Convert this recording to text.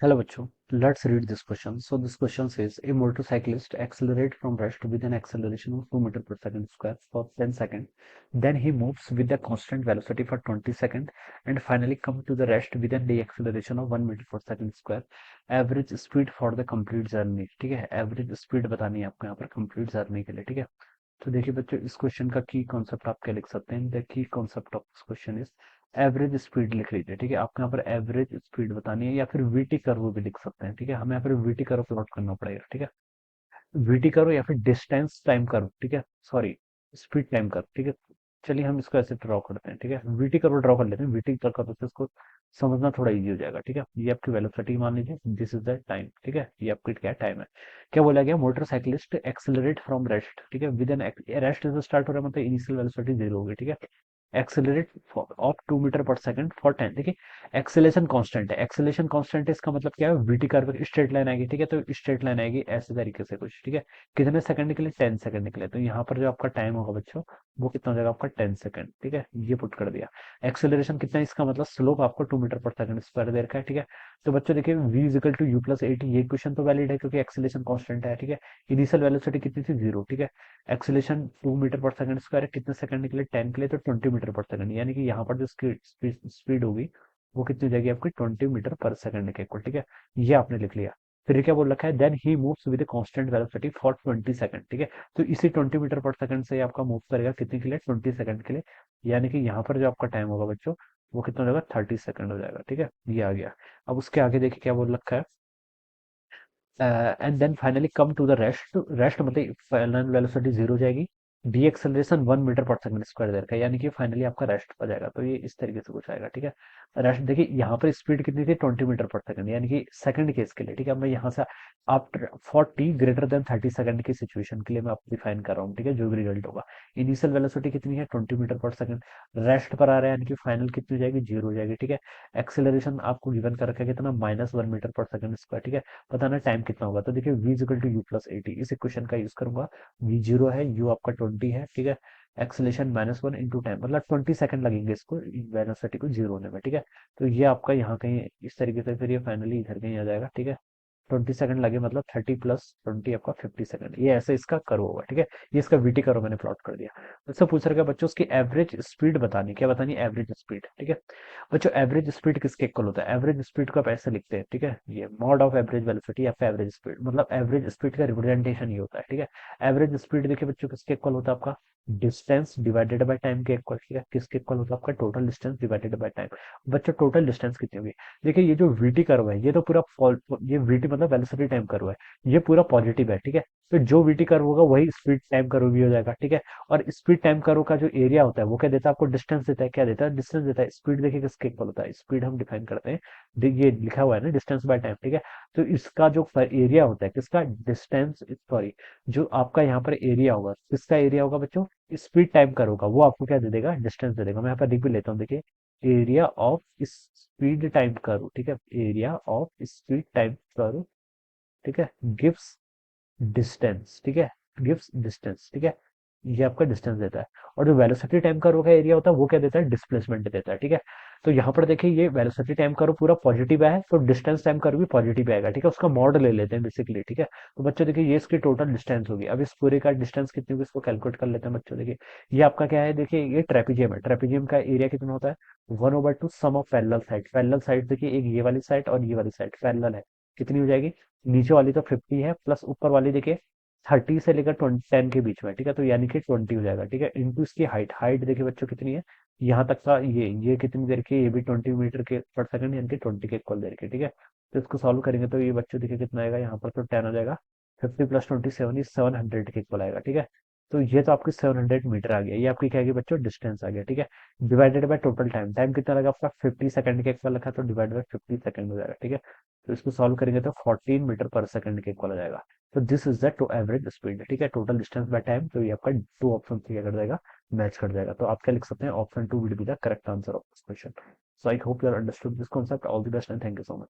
Hello बच्चों, let's read this question. So this question says a motorcyclist accelerate from rest with an acceleration of 2 meter per second square for 10 seconds. Then he moves with a constant velocity for 20 seconds and finally come to the rest with a deceleration of 1 meter per second square. Average speed for the complete journey. ठीक है, average speed बतानी है आपको यहाँ पर complete journey के लिए. ठीक है, तो देखिए बच्चों, इस क्वेश्चन का की कॉन्सेप्ट आप क्या लिख सकते हैं. The key concept of this question is average speed लिख लीजिए. ठीक है, आपको यहाँ पर एवरेज स्पीड बतानी है या फिर वीटी कर्व भी लिख सकते हैं. ठीक है, हमें यहाँ पर वीटी कर्व प्लॉट करना पड़ेगा. ठीक है, वीटी कर्व या फिर डिस्टेंस टाइम कर्व. ठीक है, सॉरी, स्पीड टाइम कर्व. ठीक है, चलिए हम इसको ऐसे ड्रॉ करते हैं. ठीक है, वीटी कर्व ड्रॉ कर लेते हैं. वीटी कर्व से इसको समझना थोड़ा इजी हो जाएगा. ठीक है, ये आपकी वेलोसिटी मान लीजिए, दिस इज द टाइम. ठीक है, ये आपकी क्या टाइम है. क्या बोला गया, मोटरसाइकिलिस्ट एक्सेलरेट फ्रॉम रेस्ट. ठीक है, विद एन रेस्ट से स्टार्ट हो रहा है, मतलब इनिशियल वेलोसिटी जीरो होगी. ठीक है, accelerate of 2 metre per second for 10. देखिए, एक्सेलेशन कांस्टेंट है. एक्सेलेशन कांस्टेंट है, इसका मतलब क्या है, वीटी कर्व स्ट्रेट लाइन आएगी. ठीक है, तो स्ट्रेट लाइन आएगी ऐसे तरीके से कुछ. ठीक है, कितने सेकंड के लिए, 10 सेकंड के लिए. तो यहाँ पर जो आपका टाइम होगा बच्चों, वो कितना हो जाएगा आपका 10 सेकंड. ठीक है, ये पुट कर दिया. एक्सेलरेशन कितना है, इसका मतलब स्लोप आपको 2 मीटर पर सेकंड स्क्वायर दे रखा है. ठीक है, तो बच्चों देखिए v is equal to u plus 80, ये क्वेश्चन तो वैलिड है क्योंकि एक्सेलेशन कांस्टेंट है. ठीक है, इनिशियल वेलोसिटी कितनी थी, जीरो. ठीक है, acceleration 2 metre per second square है, कितने सेकंड के लिए, 10 के लिए, तो 20 मीटर पर सेकंड. यानी कि यहाँ पर जो स्पीड होगी वो कितनी हो जाएगी आपकी, 20 मीटर पर सेकंड के इक्वल. ठीक है, ये आपने लिख लिया. फिर क्या बोल रखा है, then he moves with constant velocity for 20 second. ठीक है, तो इसी 20 मीटर पर सेकंड से आपका मूव करेगा कितने के लिए, 20 सेकंड के लिए. यानी कि यहाँ पर जो आपका टाइम होगा बच्चों, वो कितना हो जाएगा, 30 सेकंड हो जाएगा. ठीक है, ये आ गया. अब उसके आगे देखिए क्या बोल रखा है, and then finally come to the rest. Rest मतलब फाइनल वेलोसिटी जीरो हो जाएगी. The acceleration 1 meter per second square देर का, यानी कि फाइनली आपका रेस्ट पर जाएगा. तो ये इस तरीके से कुछ आएगा. ठीक है, रेस्ट देखिए यहाँ पर स्पीड कितनी थी, 20 मीटर पर सेकंड, यानी कि सेकंड केस के लिए. ठीक है, मैं यहाँ से आफ्टर 40 ग्रेटर देन 30 सेकंड की सिचुएशन के लिए मैं आपको डिफाइन कर रहा हूँ. ठीक है, जो भी रिजल्ट होगा, इनिशियल वेलोसिटी कितनी है, 20 मीटर पर सेकंड. रेस्ट पर आ रहा है, यानी कि फाइनल कितनी हो जाएगी, जीरो हो जाएगी. ठीक है, एक्सेलरेशन आपको गिवन कर रखा है कितना, -1 मीटर पर सेकंड स्क्वायर. ठीक है, बताना टाइम कितना होगा. तो देखिए v is equal to u plus 80, इस इक्वेशन का यूज करूंगा. v जीरो है, u आपका 20 है. ठीक है, एक्सेलेशन -1 इंटू टाइम, मतलब 20 सेकंड लगेंगे इसको वेलोसिटी को जीरो होने में. ठीक है, तो ये आपका यहाँ कहीं इस तरीके से, फिर ये फाइनली इधर कहीं आ जाएगा. ठीक है, 20 सेकंड लगे, मतलब 30 + 20 आपका 50 सेकंड. ये ऐसे इसका करो होगा. ठीक है, ये इसका वीटी करो मैंने प्लॉट कर दिया. मुझसे पूछ रखा है बच्चों, उसकी एवरेज स्पीड बतानी, क्या बतानी, एवरेज स्पीड. ठीक है बच्चों, एवरेज स्पीड किसके इक्वल होता है, एवरेज स्पीड को आप ऐसे लिखते हैं. ठीक है, ये मॉड ऑफ एवरेज वेलोसिटी या फिर एवरेज स्पीड, मतलब एवरेज स्पीड का रिप्रेजेंटेशन ये होता है. ठीक है, एवरेज स्पीड देखिए बच्चों किसके इक्वल होता है, आपका डिस्टेंस डिवाइडेड बाय टाइम के इक्वल. ठीक है, किसके इक्वल होता है, आपका total distance divided by time. बच्चों टोटल डिस्टेंस कितनी होगी, देखिए ये जो वीटी कर्व है, ये तो पूरा ये वीटी मतलब वेलोसिटी टाइम कर्व है, ये पूरा पॉजिटिव है. ठीक है, तो जो वीटी कर्व होगा वही स्पीड टाइम कर्व भी हो जाएगा. ठीक है, और स्पीड टाइम कर्व का जो एरिया होता है वो क्या देता है, आपको डिस्टेंस देता है. क्या देता है, डिस्टेंस देता है. स्पीड देखिए किसके इक्वल होता है, स्पीड हम डिफाइन करते हैं, ये लिखा हुआ है ना, डिस्टेंस बाय टाइम. ठीक है, तो इसका जो एरिया होता है किसका, डिस्टेंस, सॉरी, जो आपका यहाँ पर एरिया होगा, किसका एरिया होगा बच्चों, स्पीड टाइम कर्व का, वो आपको क्या दे देगा, डिस्टेंस दे देगा. मैं यहाँ पर लिख भी लेता हूँ, देखिए area of speed time curve. ठीक है, area of speed time curve. ठीक है, गिव्स डिस्टेंस. ठीक है, गिव्स डिस्टेंस. ठीक है, ये आपका डिस्टेंस देता है. और जो वेलोसिटी टाइम कर्व का एरिया होता है वो क्या देता है, डिस्प्लेसमेंट देता है. ठीक है, तो यहाँ पर देखिए ये वेलोसिटी टाइम कर्व पूरा पॉजिटिव है, तो डिस्टेंस टाइम कर्व भी पॉजिटिव आएगा. ठीक है, उसका मॉड ले लेते हैं बेसिकली. ठीक है, तो बच्चों देखिए ये इसकी टोटल डिस्टेंस होगी. अब इस पूरे का डिस्टेंस कितनी होगी, इसको कैलकुलेट कर लेते हैं बच्चों. देखिए ये आपका क्या है, देखिए ये ट्रेपीजियम है. ट्रेपीजियम का एरिया कितना होता है, 1/2 sum of parallel side. Parallel side देखिए, एक ये वाली साइड और ये वाली साइड पैरेलल है, कितनी हो जाएगी, नीचे वाली तो 50 है, प्लस ऊपर वाली देखिए 30 से लेकर 10 के बीच में. ठीक है, तो यानी कि 20 हो जाएगा. ठीक है, इंटू इसकी हाइट. हाइट देखिए बच्चों कितनी है, यहाँ तक का ये कितनी देर की, ये भी 20 मीटर के पर सेकंड, यानी कि 20 के इक्वल देर की. ठीक है, तो इसको सॉल्व करेंगे तो ये बच्चों देखिए कितना आएगा, यहाँ पर तो 10 आ जाएगा. 50 + 20 700 के इक्वल आएगा. ठीक है, तो ये तो आपकी 700 मीटर आ गया. ये आपकी क्या है बच्चों, डिस्टेंस आ गया. ठीक है, divided by total time. Time कितना लगा आपका, 50 सेकंड के इक्वल रखा, तो डिवाइड बाय 50 सेकंड हो जाएगा. ठीक है, तो इसको सॉल्व करेंगे तो 14 मीटर पर सेकंड के इक्वल आ जाएगा. तो this is the two average speed. ठीक है, टोटल डिस्टेंस बाय टाइम. तो ये आपका टू ऑप्शन से क्या कर जाएगा, मैच कर जाएगा. तो आप क्या लिख सकते हैं, option 2 will be the correct answer of this question. So I hope you are understood this concept. All the best and thank you so much.